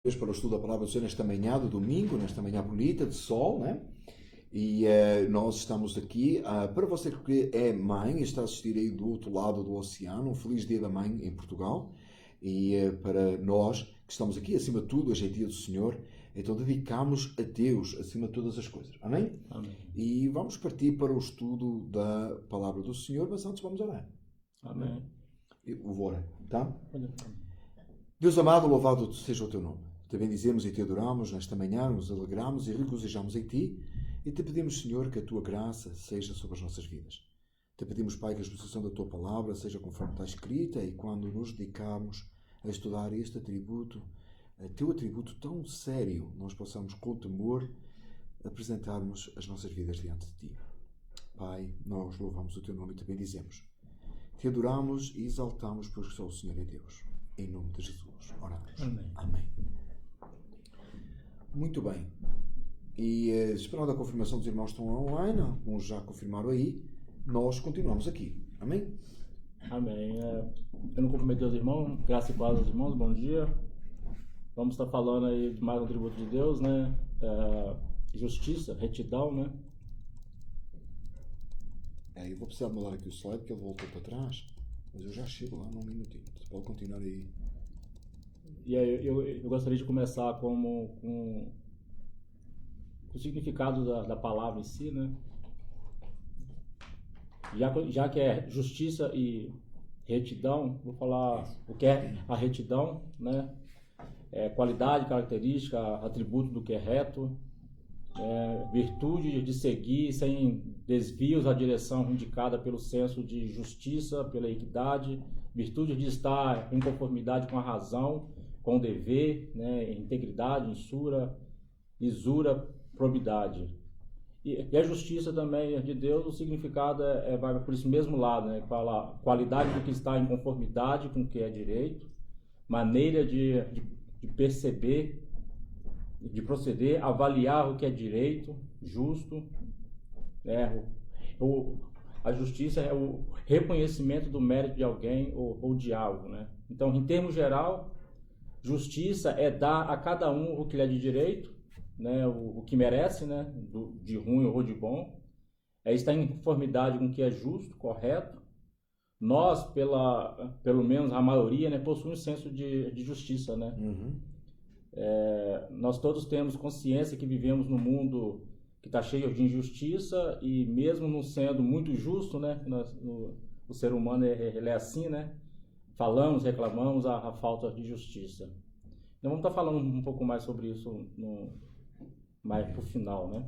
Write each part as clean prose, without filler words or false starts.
Para o estudo da Palavra do Senhor nesta manhã do domingo, nesta manhã bonita de sol, né? E nós estamos aqui para você que é mãe e está a assistir aí do outro lado do oceano, um feliz dia da mãe em Portugal. E para nós que estamos aqui, acima de tudo, hoje é dia do Senhor, então dedicamos a Deus acima de todas as coisas. Amém? Amém. E vamos partir para o estudo da Palavra do Senhor, mas antes vamos orar. Amém. Eu vou orar, tá? Deus amado, louvado seja o teu nome. Te bendizemos e te adoramos nesta manhã, nos alegramos e regozijamos em ti e te pedimos, Senhor, que a tua graça seja sobre as nossas vidas. Te pedimos, Pai, que a exposição da tua palavra seja conforme está escrita e quando nos dedicamos a estudar este atributo, teu atributo tão sério, nós possamos com temor apresentarmos as nossas vidas diante de ti. Pai, nós louvamos o teu nome e te bendizemos. Te adoramos e exaltamos porque só o Senhor é Deus. Em nome de Jesus, oramos. Amém. Amém. Muito bem. E esperando a confirmação dos irmãos que estão online, alguns já confirmaram aí, nós continuamos aqui. Amém? Amém. Eu não cumprimentei os irmãos, graça e paz aos irmãos, bom dia. Vamos estar falando aí de mais um atributo de Deus, né? Justiça, retidão, né? Eu vou precisar mudar aqui o slide porque ele voltou para trás, mas eu já chego lá num minutinho. Você pode continuar aí. E aí eu gostaria de começar com o significado da palavra em si, né? Já que é justiça e retidão, vou falar o que é a retidão, né? Qualidade, característica, atributo do que é reto, virtude de seguir sem desvios à direção indicada pelo senso de justiça, pela equidade, virtude de estar em conformidade com a razão, com o dever, né? Integridade, lisura, probidade. E a justiça também de Deus, o significado vai por esse mesmo lado, né? Fala qualidade do que está em conformidade com o que é direito, maneira de perceber, de proceder, avaliar o que é direito, justo, né? A justiça é o reconhecimento do mérito de alguém ou de algo, né? Então, em termos geral, justiça é dar a cada um o que lhe é de direito, né? O que merece, né? De ruim ou de bom. É estar em conformidade com o que é justo, correto. Nós, pelo menos a maioria, né, possuímos um senso de justiça, né? Uhum. Nós todos temos consciência que vivemos num mundo que está cheio de injustiça e mesmo não sendo muito justo, né? O ser humano ele é assim, né? Falamos, reclamamos a falta de justiça. Então vamos estar falando um pouco mais sobre isso mais para o final, né?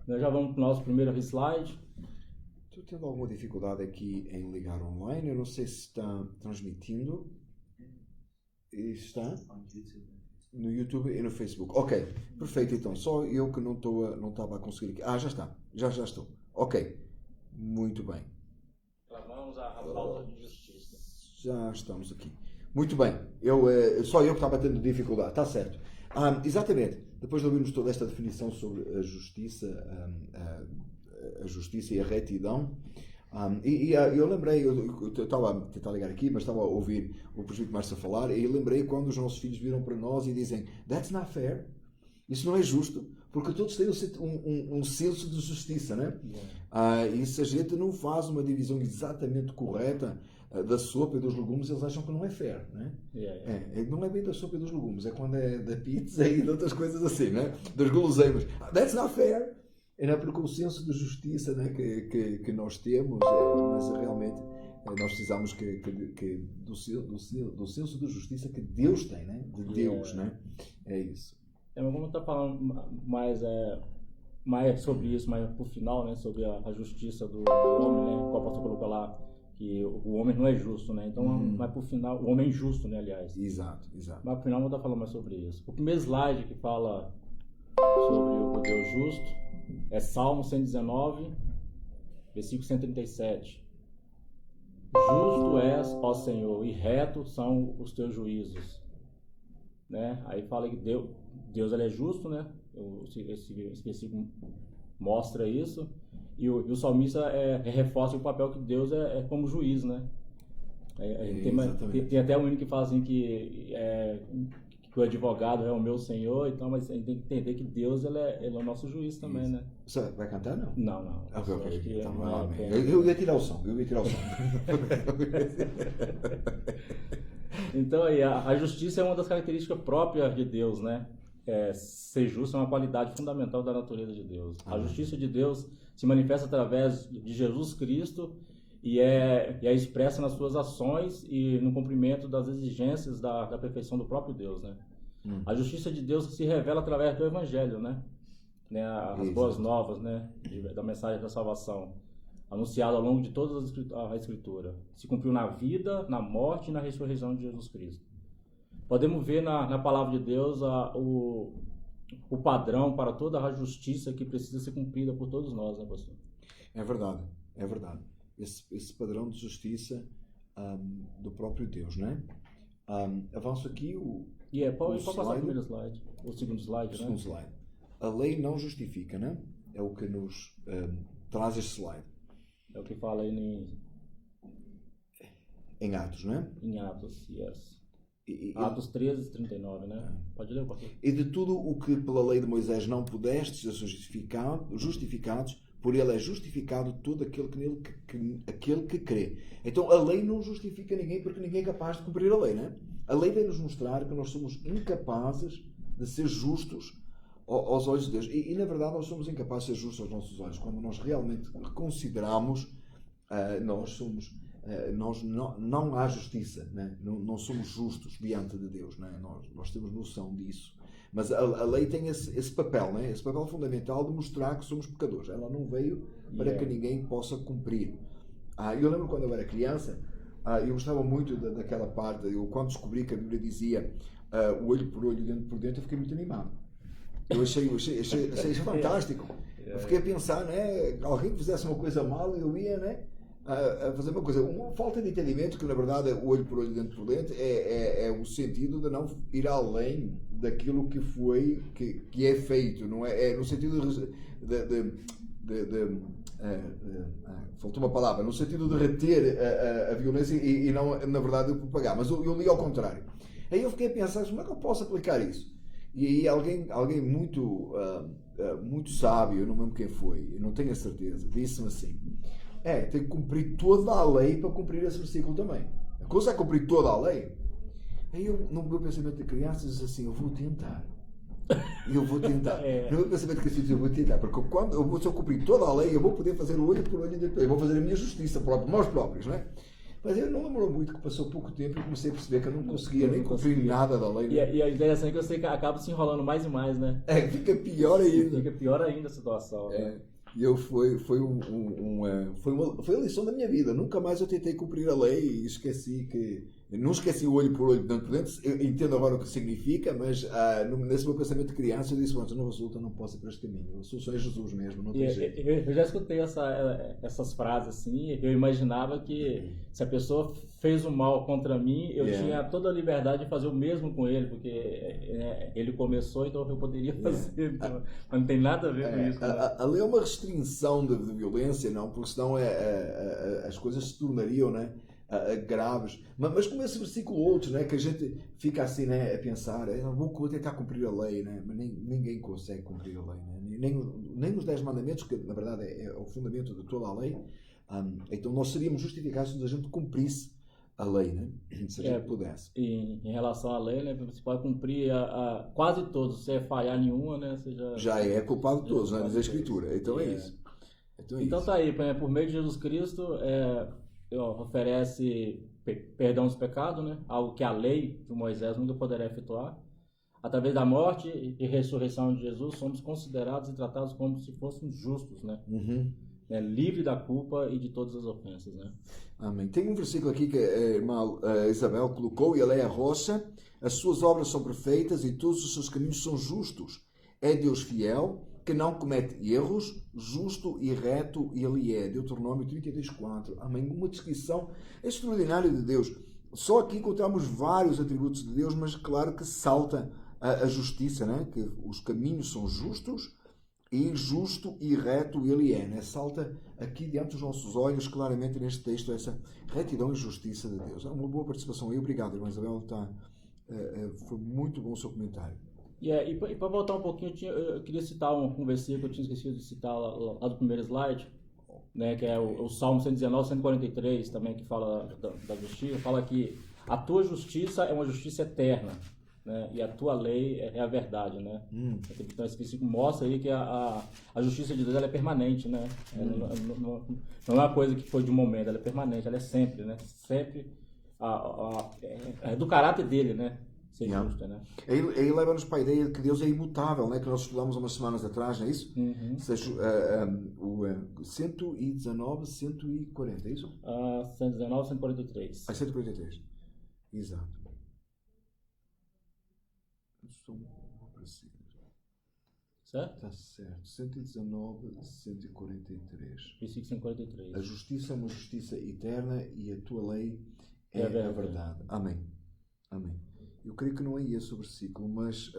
Nós já vamos para o nosso primeiro slide. Estou tendo alguma dificuldade aqui em ligar online. Eu não sei se está transmitindo. Está no YouTube e no Facebook. Ok, perfeito. Então, só eu que não estava a conseguir aqui. Já está. Já estou. Ok, muito bem. Reclamamos a falta de justiça. Já estamos aqui. Muito bem. Só eu que estava tendo dificuldade. Está certo. Exatamente. Depois de ouvirmos toda esta definição sobre a justiça e a retidão, eu lembrei, eu estava a tentar ligar aqui, mas estava a ouvir o presbítero Márcio a falar, e eu lembrei quando os nossos filhos viram para nós e dizem: "That's not fair." Isso não é justo, porque todos têm um senso de justiça, né? E se a gente não faz uma divisão exatamente correta da sopa e dos legumes, eles acham que não é fair, né? Não é bem da sopa e dos legumes, é quando é da pizza e de outras coisas assim, né? Das guloseimas. That's not fair. É porque o senso de justiça, né, que nós temos, mas realmente nós precisamos do senso de justiça que Deus tem, né? De Deus, né? É isso. Mas vamos estar falando mais sobre isso, mais pro final, né? Sobre a justiça do homem, né? O apóstolo colocou lá que o homem não é justo, né? Então, mas pro final, o homem é injusto, né? Aliás. Exato. Mas pro final vamos estar falando mais sobre isso. O primeiro slide que fala sobre o Deus justo é Salmo 119, versículo 137. Justo és, ó Senhor, e reto são os teus juízos. Né? Aí fala que Deus ele é justo, né? Esse versículo mostra isso. E o salmista reforça o papel que Deus é como juiz, né? Tem até um hino que fala assim que que o advogado é o meu senhor, então, mas a gente tem que entender que Deus ele é o nosso juiz também, né? Você vai cantar, não? Não. Ah, ok. Acho que Então, não é amém. bem- Eu ia tirar o som. Então, aí, a justiça é uma das características próprias de Deus, né? Ser justo é uma qualidade fundamental da natureza de Deus. A justiça de Deus se manifesta através de Jesus Cristo e é expressa nas suas ações e no cumprimento das exigências da perfeição do próprio Deus, né? A justiça de Deus se revela através do Evangelho, né? As boas novas, né? Da mensagem da salvação, anunciada ao longo de toda a Escritura. Se cumpriu na vida, na morte e na ressurreição de Jesus Cristo. Podemos ver na palavra de Deus o padrão para toda a justiça que precisa ser cumprida por todos nós, né, pastor? É verdade. Esse padrão de justiça do próprio Deus, né? Avanço aqui Pode passar o primeiro slide, o segundo slide, segundo slide. A lei não justifica, né? É o que nos traz este slide. É o que fala aí Em Atos, né? em Atos, yes. Atos 13, 39, né? Pode ler, pastor? E de tudo o que pela lei de Moisés não pudestes ser justificados, por ele é justificado todo aquele aquele que crê. Então a lei não justifica ninguém porque ninguém é capaz de cumprir a lei, né? A lei vem nos mostrar que nós somos incapazes de ser justos aos olhos de Deus. E na verdade nós somos incapazes de ser justos aos nossos olhos. Quando nós realmente reconsideramos, não há justiça, né? Não somos justos diante de Deus, né? Nós temos noção disso. Mas a lei tem esse papel, né? Esse papel fundamental de mostrar que somos pecadores. Ela não veio para que ninguém possa cumprir. Eu lembro quando eu era criança, eu gostava muito daquela parte. Eu, quando descobri que a Bíblia dizia olho por olho, dente por dente, eu fiquei muito animado. Eu achei isso fantástico. Eu fiquei a pensar, né? Alguém que fizesse uma coisa mal, eu ia, né? A fazer uma coisa. Uma falta de entendimento que, na verdade, é olho por olho, dente por dente, é o sentido de não ir além daquilo que foi, que é feito. Não é no sentido faltou uma palavra, no sentido de reter a violência e não, na verdade, de propagar. Mas eu li ao contrário. Aí eu fiquei a pensar, como é que eu posso aplicar isso? E aí alguém muito sábio, eu não lembro quem foi, eu não tenho a certeza, disse-me assim: tem que cumprir toda a lei para cumprir esse versículo também. A coisa é cumprir toda a lei. Aí eu, no meu pensamento de criança, disse assim: eu vou tentar. No meu pensamento de criança, eu vou tentar, porque se eu cumprir toda a lei, eu vou poder fazer olho por olho, eu vou fazer a minha justiça por nós próprios, não é? Mas eu não demorou muito, que passou pouco tempo e comecei a perceber que eu não conseguia nem cumprir nada da lei. Né? E a ideia é que você acaba se enrolando mais e mais, né? Fica pior ainda. Fica pior ainda a situação. Né? E foi a lição da minha vida. Nunca mais eu tentei cumprir a lei e não esqueci o olho por olho, dente por dente. Eu entendo agora o que significa, mas nesse meu pensamento de criança eu disse: não resulta, não posso ir para este caminho. A solução é Jesus mesmo, não tem jeito. Eu já escutei essas frases assim. Eu imaginava que se a pessoa fez o mal contra mim, eu tinha toda a liberdade de fazer o mesmo com ele, porque ele começou, então eu poderia fazer. Então, mas não tem nada a ver com isso. Né? A lei é uma restrição de violência, não, porque senão as coisas se tornariam, né, graves. Mas como esse versículo outros, né, que a gente fica assim, né, a pensar: vou tentar cumprir a lei, né, mas ninguém consegue cumprir a lei, né? Nem os 10 mandamentos, que na verdade é o fundamento de toda a lei. Então nós seríamos justificados se a gente cumprisse a lei, né? Se a gente pudesse. Em relação à lei, né, você pode cumprir quase todos, se falhar nenhuma, né, você já é culpado de todos, né, diz a Escritura. Então é isso. Então tá aí, por meio de Jesus Cristo, oferece perdão dos pecados, né? Algo que a lei de Moisés nunca poderá efetuar. Através da morte e ressurreição de Jesus, somos considerados e tratados como se fôssemos justos, né? Livre da culpa e de todas as ofensas, né? Amém. Tem um versículo aqui que a irmã Isabel colocou: e ela é a rocha, as suas obras são perfeitas e todos os seus caminhos são justos. É Deus fiel, que não comete erros, justo e reto ele é. Deuteronômio 32:4. Amém. Uma descrição extraordinária de Deus. Só aqui encontramos vários atributos de Deus, mas claro que salta a justiça, né? Que os caminhos são justos e justo e reto ele é, né? Salta aqui diante dos nossos olhos claramente neste texto essa retidão e justiça de Deus. É uma boa participação aí. Obrigado, irmã Isabel, está Foi muito bom o seu comentário. E para voltar um pouquinho, eu queria citar um versículo, eu tinha esquecido de citar lá do primeiro slide, né, que é o Salmo 119, 143, também, que fala da justiça, fala que a tua justiça é uma justiça eterna, né, e a tua lei é a verdade, né? Então esse versículo mostra aí que a justiça de Deus ela é permanente, né? Não é uma coisa que foi de um momento, ela é permanente, ela é sempre, né? Sempre é do caráter dele, né? Ser justo, né? Aí leva-nos para a ideia de que Deus é imutável, né? Que nós estudamos umas semanas atrás, não é isso? Seja, o 119, 140, é isso? 119, 143. 143. Exato. Certo? Está certo. 119, 143. Versículo 143. A justiça é uma justiça eterna e a tua lei é a verdade. Amém. Amém. Eu creio que não é esse o versículo, mas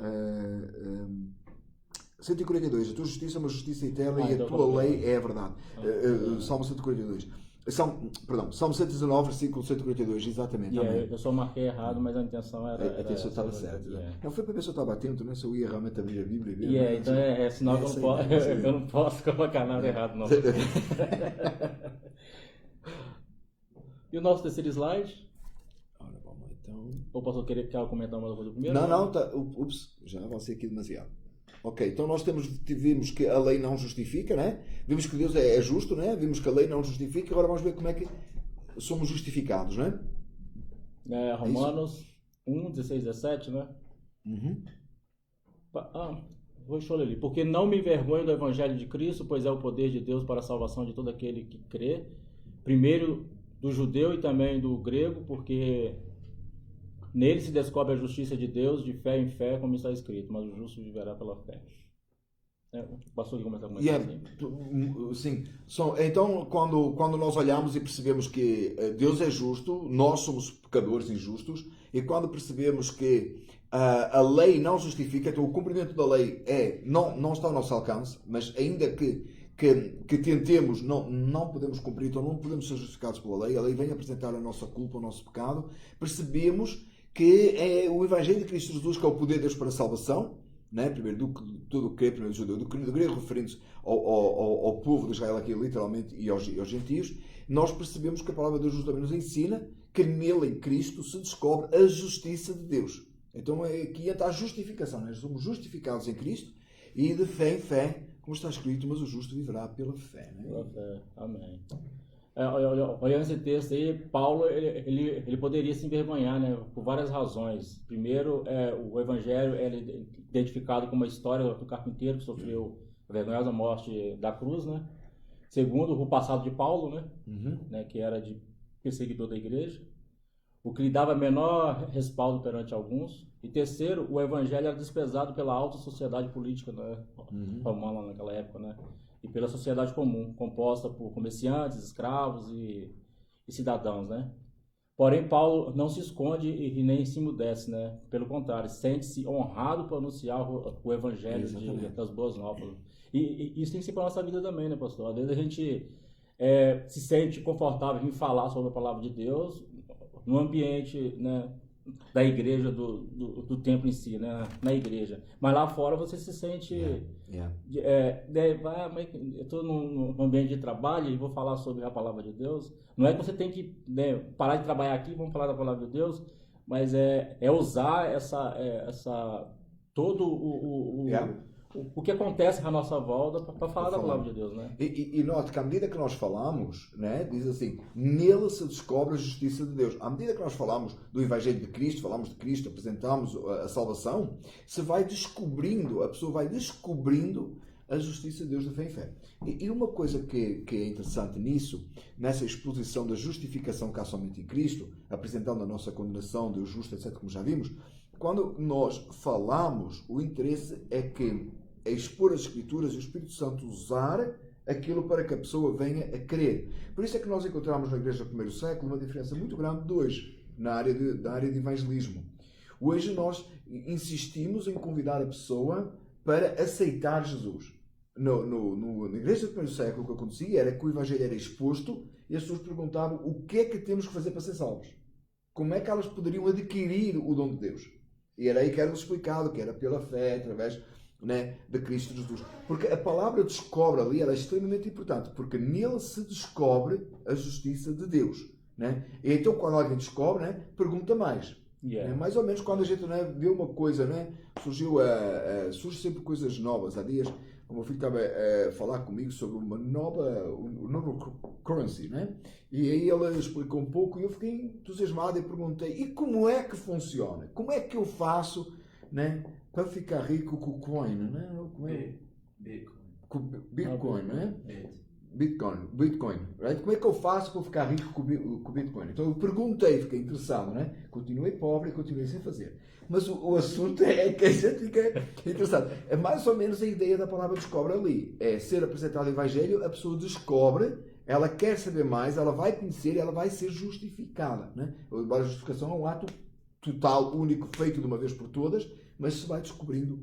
142. A tua justiça é uma justiça eterna e a tua lei é a verdade. Salmo 142. Salmo 119, versículo 142, exatamente. Eu só marquei errado, mas a intenção era... A intenção estava certa. Não foi para ver se eu estava atento, né? Se eu ia realmente abrir a Bíblia e ver. Então sinal que eu não posso colocar nada errado, não. E o nosso terceiro slide? Ora, vamos então. Ou posso querer comentar uma coisa primeiro? Não, tá. Ups, já avancei aqui demasiado. Ok, então nós vimos que a lei não justifica, né? Vimos que Deus é justo, né? Vimos que a lei não justifica, agora vamos ver como é que somos justificados, né? Romanos 1, 16, 17, né? Deixa eu ler ali. Porque não me envergonho do Evangelho de Cristo, pois é o poder de Deus para a salvação de todo aquele que crê, primeiro do judeu e também do grego, porque nele se descobre a justiça de Deus de fé em fé, como está escrito, mas o justo viverá pela fé. Passou aqui começar a comentar assim. Sim. Então, quando nós olhamos e percebemos que Deus é justo, nós somos pecadores injustos, e quando percebemos que a lei não justifica, então o cumprimento da lei não está ao nosso alcance, mas ainda que tentemos, não podemos cumprir, então não podemos ser justificados pela lei, a lei vem apresentar a nossa culpa, o nosso pecado, percebemos que é o Evangelho de Cristo Jesus que é o poder de Deus para a salvação, né? Primeiro do todo o que é, primeiro do judeu, do grego, referindo-se ao povo de Israel aqui literalmente e aos gentios. Nós percebemos que a palavra de Deus também nos ensina que nele, em Cristo, se descobre a justiça de Deus. Então aqui entra a justificação, nós somos justificados em Cristo e de fé em fé, como está escrito, mas o justo viverá pela fé. Né? Pela fé, amém. Olhando esse texto aí, Paulo ele poderia se envergonhar, né, por várias razões. Primeiro, o Evangelho é identificado como a história do carpinteiro que sofreu a vergonhosa morte da cruz, né? Segundo, o passado de Paulo, né, que era de perseguidor da igreja, o que lhe dava menor respaldo perante alguns. E terceiro, o Evangelho era desprezado pela alta sociedade política, né, romana naquela época, né? E pela sociedade comum, composta por comerciantes, escravos e cidadãos, né? Porém, Paulo não se esconde e nem se emudece, né? Pelo contrário, sente-se honrado por anunciar o Evangelho das Boas Novas. E isso tem que ser para a nossa vida também, né, pastor? Às vezes a gente se sente confortável em falar sobre a palavra de Deus no ambiente, né, da igreja, do templo em si, né, na igreja. Mas lá fora você se sente... eu estou num ambiente de trabalho e vou falar sobre a palavra de Deus. Não é que você tem que parar de trabalhar aqui e vamos falar da palavra de Deus, mas é usar todo o que acontece à nossa volta para falar da palavra de Deus, né? E note que à medida que nós falamos, né, diz assim, nele se descobre a justiça de Deus. À medida que nós falamos do Evangelho de Cristo, falamos de Cristo, apresentamos a salvação, a pessoa vai descobrindo a justiça de Deus de fé em fé. E uma coisa que é interessante nisso, nessa exposição da justificação que há somente em Cristo, apresentando a nossa condenação, Deus justo, etc., como já vimos, quando nós falamos, o interesse é que é expor as Escrituras e o Espírito Santo usar aquilo para que a pessoa venha a crer. Por isso é que nós encontramos na Igreja do primeiro século uma diferença muito grande de hoje, da área de evangelismo. Hoje nós insistimos em convidar a pessoa para aceitar Jesus. Na Igreja do primeiro século o que acontecia era que o Evangelho era exposto e as pessoas perguntavam o que é que temos que fazer para ser salvos. Como é que elas poderiam adquirir o dom de Deus? E era aí que era explicado, que era pela fé, através, né, de Cristo Jesus. Porque a palavra descobre ali, ela é extremamente importante, porque nele se descobre a justiça de Deus. Né? E então quando alguém descobre, né, pergunta mais. Yeah. Né? Mais ou menos quando a gente, né, vê uma coisa, né, surgem sempre coisas novas. Há dias o meu filho estava a falar comigo sobre um novo currency, né? E aí ele explicou um pouco e eu fiquei entusiasmado e perguntei, e como é que funciona? Como é que eu faço, né, para ficar rico com o coin, né? Como é? Com Bitcoin, né? Bitcoin, right? Como é que eu faço para ficar rico com o Bitcoin? Então eu perguntei, fiquei interessado, né? Continuei pobre e continuei sem fazer. Mas o assunto é que a gente fica interessado. É mais ou menos a ideia da palavra descobre ali. É ser apresentado o Evangelho, a pessoa descobre, ela quer saber mais, ela vai conhecer, ela vai ser justificada. Né? Embora a justificação é um ato total, único, feito de uma vez por todas, mas se vai descobrindo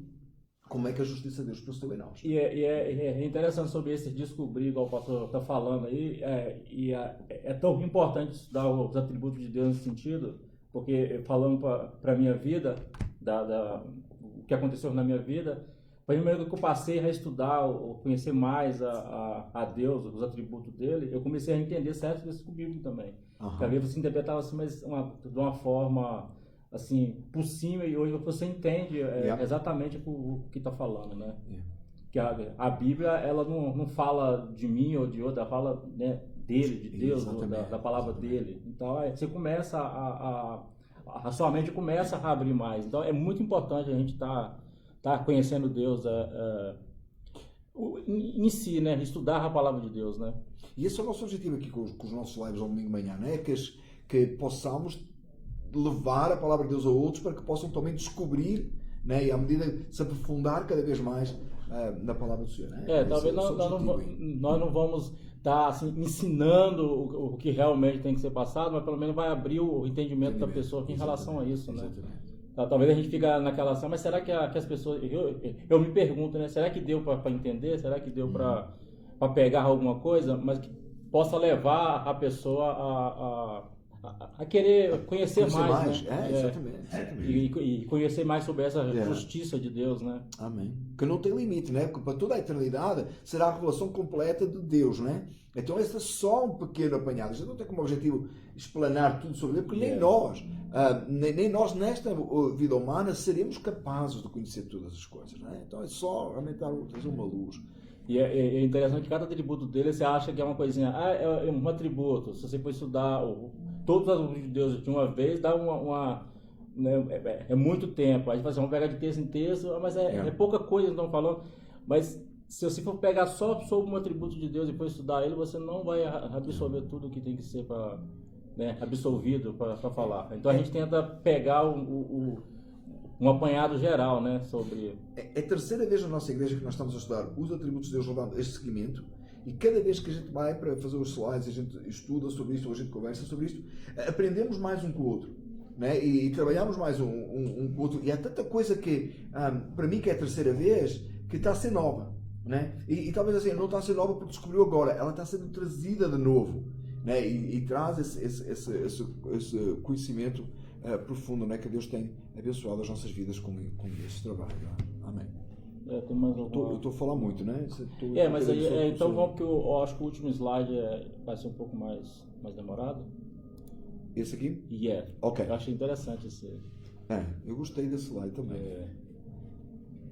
como é que a justiça de Deus procedeu em nós. E é interessante sobre esse descobrir, igual o pastor está falando aí, é tão importante estudar os atributos de Deus nesse sentido, porque falando para a minha vida, o que aconteceu na minha vida, primeiro que eu passei a estudar, conhecer mais a Deus, os atributos dele, eu comecei a entender certos versículos bíblicos também. Porque às vezes você interpretava assim, mas de uma forma assim, por cima, e hoje você entende exatamente o que está falando, né? Que a Bíblia, ela não fala de mim ou de outra, ela fala, né, dele, de Deus, da palavra dele. Então, você começa a sua mente começa a abrir mais. Então, é muito importante a gente tá conhecendo Deus em si, né? Estudar a palavra de Deus, né? E esse é o nosso objetivo aqui com os nossos lives ao domingo de manhã, né? Que possamos levar a palavra de Deus a outros para que possam também descobrir, né? E à medida de se aprofundar cada vez mais na palavra do Senhor, né? Talvez nós não vamos estar assim, ensinando o que realmente tem que ser passado, mas pelo menos vai abrir o entendimento da pessoa em relação a isso, né? Talvez a gente fique naquela ação, mas será que as pessoas... Eu me pergunto, né? Será que deu para entender? Será que deu para pegar alguma coisa, mas que possa levar a pessoa a querer conhecer mais, né? Exatamente. E conhecer mais sobre essa justiça de Deus, né? Amém. Que não tem limite, né? Porque para toda a eternidade será a revelação completa de Deus, né? Então esse é só um pequeno apanhado. A gente não tem como objetivo explanar tudo sobre Deus, porque nem nós nesta vida humana seremos capazes de conhecer todas as coisas, né? Então é só realmente trazer uma luz. E é interessante que cada atributo dele, você acha que é uma coisinha, é um atributo. Se você for estudar todos os atributos de Deus de uma vez, dá né, é muito tempo. Aí vai pegar de texto em texto, mas é pouca coisa, então falando. Mas se você for pegar só sobre um atributo de Deus e for estudar ele, você não vai absorver tudo que tem que ser absorvido para falar. Então a gente tenta pegar um apanhado geral, né, sobre... É a terceira vez na nossa igreja que nós estamos a estudar os atributos de Deus, levando este seguimento, e cada vez que a gente vai para fazer os slides, a gente estuda sobre isto, ou a gente conversa sobre isto, aprendemos mais um com o outro, né? E trabalhamos mais um com o outro, e há tanta coisa que, para mim, que é a terceira vez, que está a ser nova, né? E talvez assim, não está a ser nova porque descobriu agora, ela está sendo trazida de novo, né? E traz esse conhecimento profundo, né, que Deus tem abençoado as nossas vidas com esse trabalho. Amém. Tem mais alguma... Eu estou a falar muito, né? Mas aí, então vamos que eu acho que o último slide vai ser um pouco mais demorado. Esse aqui? Ok. Eu achei interessante esse. Eu gostei desse slide também.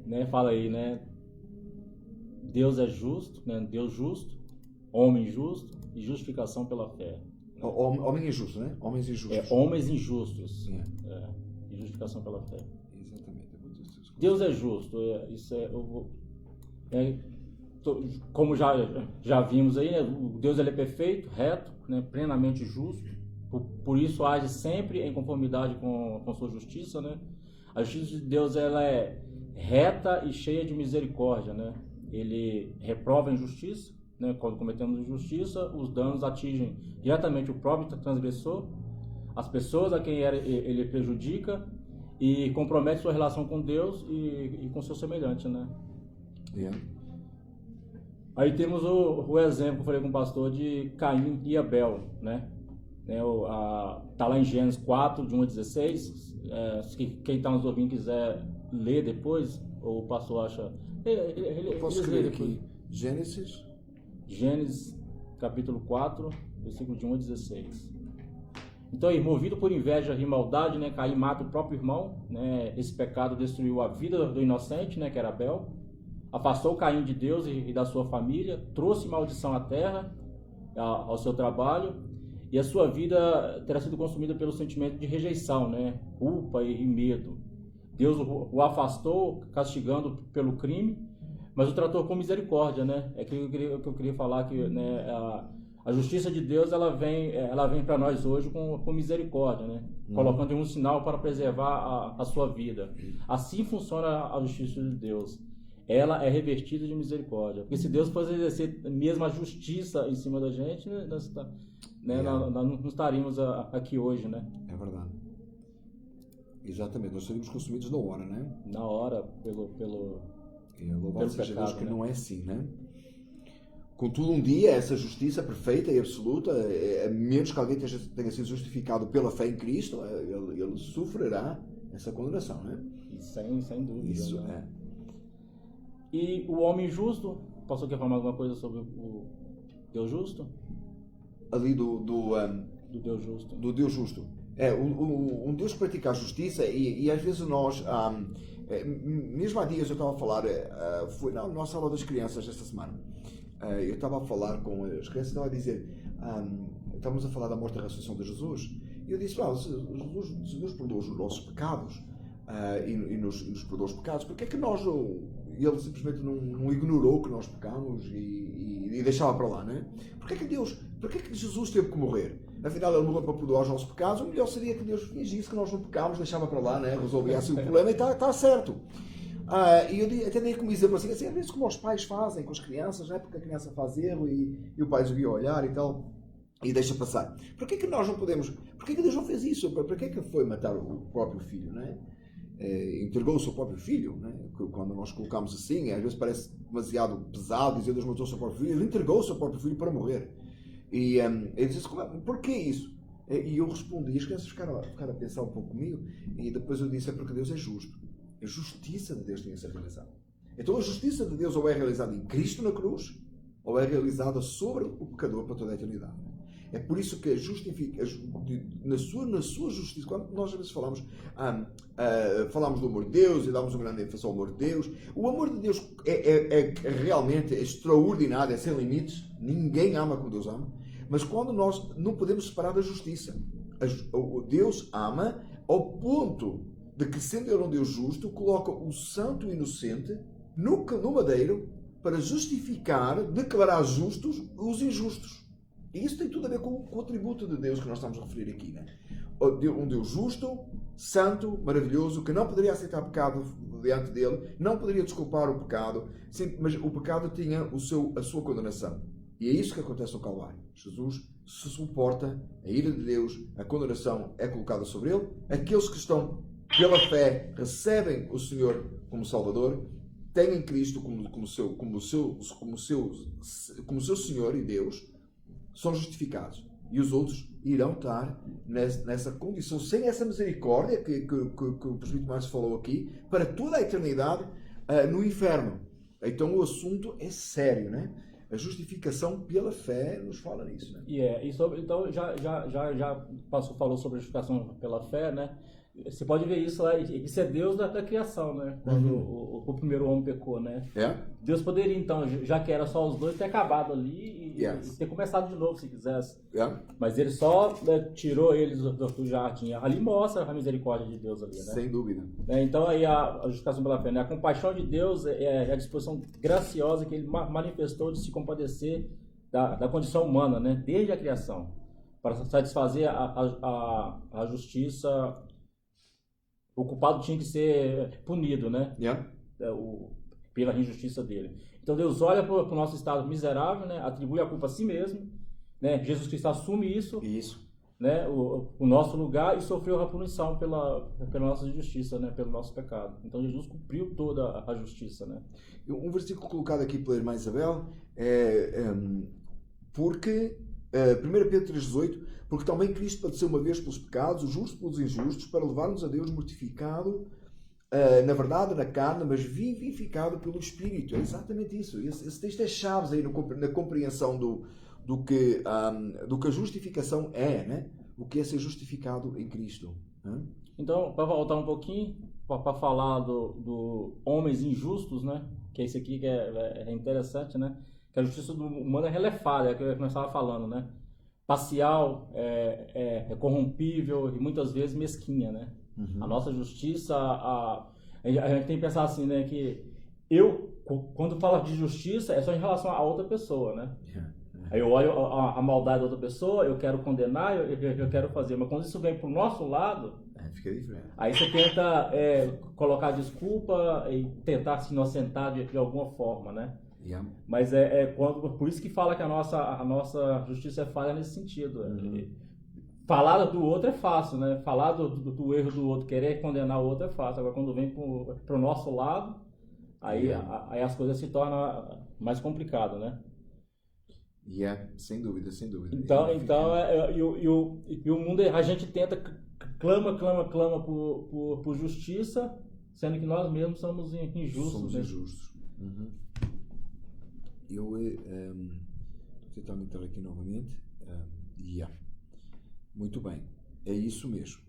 Né, fala aí, né? Deus é justo, né? Deus justo, homem justo e justificação pela fé. Homem injusto, né? Homens injustos. Homens injustos. E justificação pela fé. Exatamente. Deus é justo. Isso como já vimos aí, né? Deus ele é perfeito, reto, né? Plenamente justo. Por isso age sempre em conformidade com sua justiça, né? A justiça de Deus ela é reta e cheia de misericórdia, né? Ele reprova a injustiça, né? Quando cometemos injustiça, os danos atingem diretamente o próprio transgressor, as pessoas a quem ele prejudica e compromete sua relação com Deus e com seu semelhante, né? Aí temos o exemplo que eu falei com o pastor de Caim e Abel, né? né? Tá lá em Gênesis 4, de 1 a 16. Se quem está nos ouvindo quiser ler depois, ou o pastor acha... Eu posso escrever aqui, Gênesis capítulo 4, versículo de 1 a 16. Então, aí, movido por inveja e maldade, né, Caim mata o próprio irmão, né? Esse pecado destruiu a vida do inocente, né, que era Abel, afastou Caim de Deus e da sua família, trouxe maldição à terra, ao seu trabalho, e a sua vida terá sido consumida pelo sentimento de rejeição, né, culpa e medo. Deus o afastou, castigando pelo crime, mas o tratou com misericórdia, né? É que eu queria falar que, né, a justiça de Deus ela vem para nós hoje com misericórdia, né? Colocando um sinal para preservar a sua vida. Assim funciona a justiça de Deus. Ela é revestida de misericórdia. Porque se Deus fosse exercer mesmo a justiça em cima da gente, né, nós não estaríamos aqui hoje, né? É verdade. Exatamente, nós seríamos consumidos na hora, né? Na hora, pelo louvado seja pecado, Deus que né? não é assim, né? Contudo, um dia, essa justiça perfeita e absoluta, a menos que alguém tenha sido justificado pela fé em Cristo, ele sofrerá essa condenação, né? Sem dúvida. Isso, né? E o homem justo, o pastor quer falar alguma coisa sobre o Deus justo? Ali do Deus justo. Do Deus justo. Um Deus que pratica a justiça e às vezes nós, mesmo há dias eu estava a falar, foi na nossa aula das crianças esta semana, eu estava a falar com as crianças, estava a dizer, estávamos a falar da morte e da ressurreição de Jesus, e eu disse, se Deus perdoa os nossos pecados e nos perdoa os pecados, porque é que nós, ele simplesmente não ignorou que nós pecamos e deixava para lá, não é? Porque é que Jesus teve que morrer? Afinal, ele morreu para perdoar os nossos pecados. O melhor seria que Deus fingisse que nós não pecámos, deixava para lá, né? Resolvia assim o problema e está certo. E eu até dei como exemplo assim, às vezes como os pais fazem com as crianças, né? Porque a criança faz erro e o pai devia olhar e tal, e deixa passar. Porquê que nós não podemos? Porquê que Deus não fez isso? Porquê que foi matar o próprio filho, né? Entregou o seu próprio filho, né? Quando nós colocamos assim, às vezes parece demasiado pesado dizer Deus matou o seu próprio filho. Ele entregou o seu próprio filho para morrer. E ele disse, porquê isso? E eu respondi, as crianças ficaram a pensar um pouco comigo, e depois eu disse, é porque Deus é justo. A justiça de Deus tem que ser realizada. Então a justiça de Deus ou é realizada em Cristo na cruz, ou é realizada sobre o pecador para toda a eternidade. É por isso que na sua justiça, quando nós às vezes falamos do amor de Deus e damos um grande ênfase ao amor de Deus, o amor de Deus é realmente extraordinário, é sem limites, ninguém ama como Deus ama, mas quando nós não podemos separar da justiça. Deus ama ao ponto de que, sendo ele um Deus justo, coloca o santo e inocente no madeiro para justificar, declarar justos os injustos. E isso tem tudo a ver com o atributo de Deus que nós estamos a referir aqui, né? Um Deus justo, santo, maravilhoso, que não poderia aceitar pecado diante dele, não poderia desculpar o pecado, mas o pecado tinha a sua condenação. E é isso que acontece no Calvário. Jesus se suporta a ira de Deus, a condenação é colocada sobre ele. Aqueles que estão pela fé recebem o Senhor como Salvador, têm em Cristo como seu Senhor e Deus, são justificados. E os outros irão estar nessa condição, sem essa misericórdia que o presbítero Márcio falou aqui, para toda a eternidade no inferno. Então o assunto é sério, né? A justificação pela fé nos fala nisso, né? Então já falou sobre a justificação pela fé, né? Você pode ver isso lá, isso é Deus da criação, né? Quando o primeiro homem pecou, né? Deus poderia, então, já que era só os dois, ter acabado ali e ter começado de novo, se quisesse. Mas ele só tirou eles do jardim. Ali mostra a misericórdia de Deus ali, né? Sem dúvida. Então, aí a justificação pela fé, né? A compaixão de Deus é a disposição graciosa que ele manifestou de se compadecer da condição humana, né? Desde a criação, para satisfazer a justiça. O culpado tinha que ser punido, né? Pela injustiça dele. Então Deus olha para o nosso estado miserável, né? Atribui a culpa a si mesmo, né? Jesus Cristo assume isso. Né? O nosso lugar e sofreu a punição pela nossa injustiça, né? Pelo nosso pecado. Então Jesus cumpriu toda a justiça, né? Um versículo colocado aqui pela irmã Isabel porque 1 Pedro 3,18, porque também Cristo padeceu uma vez pelos pecados, o justo pelos injustos, para levar-nos a Deus mortificado, na verdade, na carne, mas vivificado pelo Espírito. É exatamente isso. Esse texto é chave aí na compreensão do que a justificação é, né? O que é ser justificado em Cristo. Né? Então, para voltar um pouquinho, para falar do homens injustos, né? Que é isso aqui que é interessante, né? Que a justiça humana ela é falha, que nós estávamos falando, né? Parcial, é corrompível e muitas vezes mesquinha, né? A nossa justiça, a gente tem que pensar assim, né? Que quando fala de justiça, é só em relação a outra pessoa, né? Aí eu olho a maldade da outra pessoa, eu quero condenar, eu quero fazer. Mas quando isso vem pro nosso lado, fica diferente. Aí você tenta colocar desculpa e tentar se inocentar de alguma forma, né? Yeah. Mas por isso que fala que a nossa justiça é falha nesse sentido. Falar do outro é fácil, né? Falar do erro do outro, querer condenar o outro é fácil. Agora quando vem pro nosso lado, aí as coisas se tornam mais complicadas, né? Sem dúvida, sem dúvida. Então o mundo, a gente tenta, clama por justiça, sendo que nós mesmos somos injustos. Somos injustos. Eu estou tentando entrar aqui novamente. Muito bem, é isso mesmo.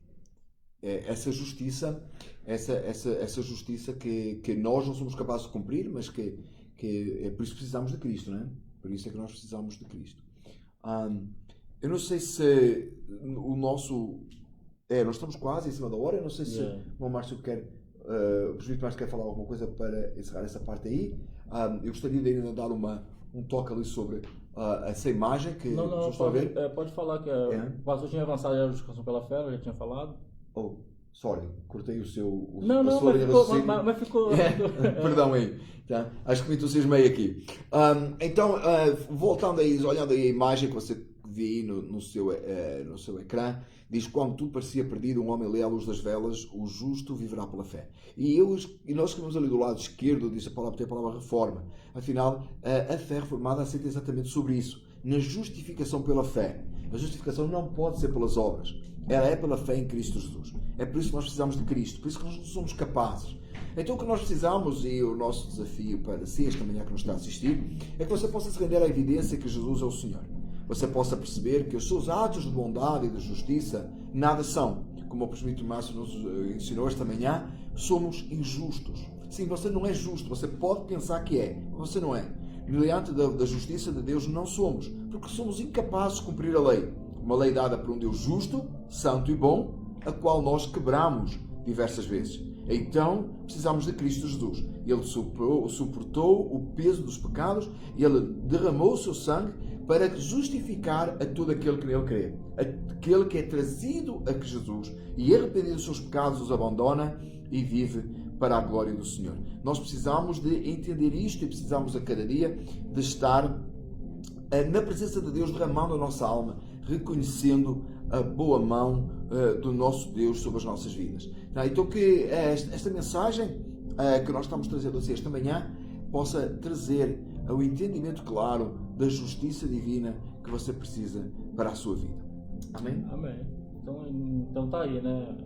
Essa justiça, essa justiça que nós não somos capazes de cumprir, mas que é por isso que precisamos de Cristo, não é? Por isso é que nós precisamos de Cristo. Eu não sei se o nosso... nós estamos quase em cima da hora. Eu não sei se o Márcio quer... o Presbítero Márcio quer falar alguma coisa para encerrar essa parte aí. Eu gostaria de ainda dar um toque ali sobre essa imagem que vocês estão a ver. Pode falar que o pastor tinha avançado a justificação pela fé, eu já tinha falado. Sorry, cortei o seu... mas ficou... Perdão aí. Tá? Acho que me entusiasmei aqui. Então, voltando aí, olhando aí a imagem que você vê aí no seu ecrã, diz: quando tudo parecia perdido, um homem lê à luz das velas, o justo viverá pela fé. E nós escrevemos ali do lado esquerdo, diz a palavra reforma. Afinal, a fé reformada assenta exatamente sobre isso, na justificação pela fé. A justificação não pode ser pelas obras, ela é pela fé em Cristo Jesus. É por isso que nós precisamos de Cristo, por isso que nós não somos capazes. Então o que nós precisamos, e o nosso desafio para si esta manhã que nos está a assistir, é que você possa se render à evidência que Jesus é o Senhor. Você possa perceber que os seus atos de bondade e de justiça nada são. Como o presbítero Márcio nos ensinou esta manhã, somos injustos. Sim, você não é justo, você pode pensar que é, mas você não é. Diante da justiça de Deus não somos, porque somos incapazes de cumprir a lei. Uma lei dada por um Deus justo, santo e bom, a qual nós quebramos diversas vezes. Então, precisamos de Cristo Jesus. Ele suportou o peso dos pecados e Ele derramou o seu sangue para justificar a todo aquele que nele crê. Aquele que é trazido a Jesus e arrependido dos seus pecados os abandona e vive para a glória do Senhor. Nós precisamos de entender isto e precisamos a cada dia de estar na presença de Deus, derramando a nossa alma, reconhecendo a boa mão do nosso Deus sobre as nossas vidas. Então que esta mensagem que nós estamos trazendo a esta manhã possa trazer o entendimento claro da justiça divina que você precisa para a sua vida. Amém? Amém. Então tá aí, né?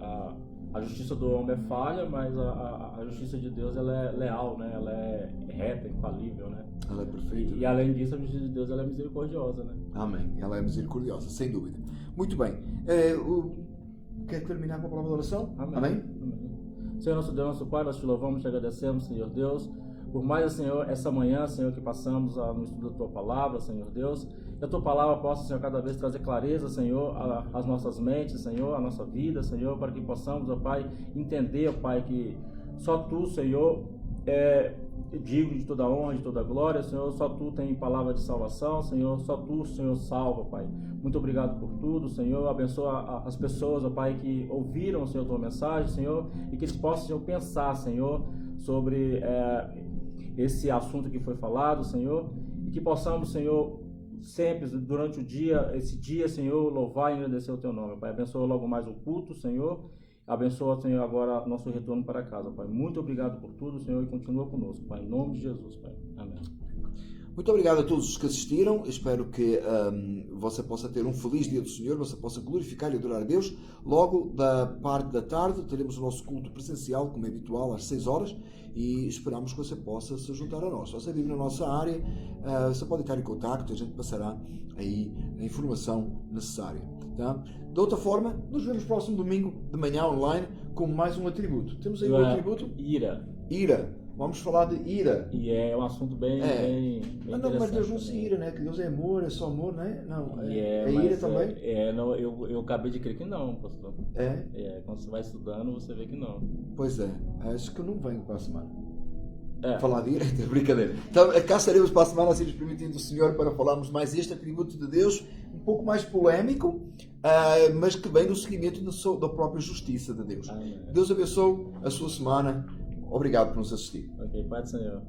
A justiça do homem é falha, mas a justiça de Deus ela é leal, né? Ela é reta, infalível, né? Ela é perfeita. E além disso, a justiça de Deus ela é misericordiosa, né? Amém. Ela é misericordiosa, sem dúvida. Muito bem. Quer terminar com a palavra de oração? Amém. Amém? Senhor nosso Deus, nosso Pai, nós te louvamos, te agradecemos, Senhor Deus, por mais, Senhor, essa manhã, Senhor, que passamos no estudo da Tua Palavra, Senhor Deus, que a Tua Palavra possa, Senhor, cada vez trazer clareza, Senhor, às nossas mentes, Senhor, à nossa vida, Senhor, para que possamos, ó Pai, entender, ó Pai, que só Tu, Senhor, é digno de toda honra, de toda glória, Senhor, só Tu tem palavra de salvação, Senhor, só Tu, Senhor, salva, Pai. Muito obrigado por tudo, Senhor, abençoa as pessoas, ó Pai, que ouviram, Senhor, Tua mensagem, Senhor, e que eles possam, Senhor, pensar, Senhor, sobre esse assunto que foi falado, Senhor, e que possamos, Senhor, sempre, durante o dia, esse dia, Senhor, louvar e agradecer o Teu nome, Pai. Abençoa logo mais o culto, Senhor. Abençoa, Senhor, agora nosso retorno para casa, Pai. Muito obrigado por tudo, Senhor, e continua conosco, Pai. Em nome de Jesus, Pai. Amém. Muito obrigado a todos os que assistiram. Espero que você possa ter um feliz dia do Senhor, você possa glorificar e adorar a Deus. Logo da parte da tarde teremos o nosso culto presencial, como é habitual, às 6 horas, e esperamos que você possa se juntar a nós. Se você vive na nossa área, você pode estar em contacto, a gente passará aí a informação necessária. Tá? De outra forma, nos vemos próximo domingo de manhã online com mais um atributo. Temos aí um atributo? Ira. Ira. Vamos falar de ira. E é um assunto bem Mas Deus não se também. ira, né? Que Deus é amor, é só amor, né? Não, Mas ira também? Não, eu acabei de crer que não, pastor. É? Quando você vai estudando, você vê que não. Pois é. Acho que eu não venho para a semana. É. Falar de ira, é brincadeira. Então, cá estaremos para a semana, assim nos permitindo o Senhor, para falarmos mais este atributo de Deus, um pouco mais polémico, mas que vem no seguimento da própria justiça de Deus. Amém. Deus abençoe a sua semana. Obrigado por nos assistir. Ok, Pai do Senhor.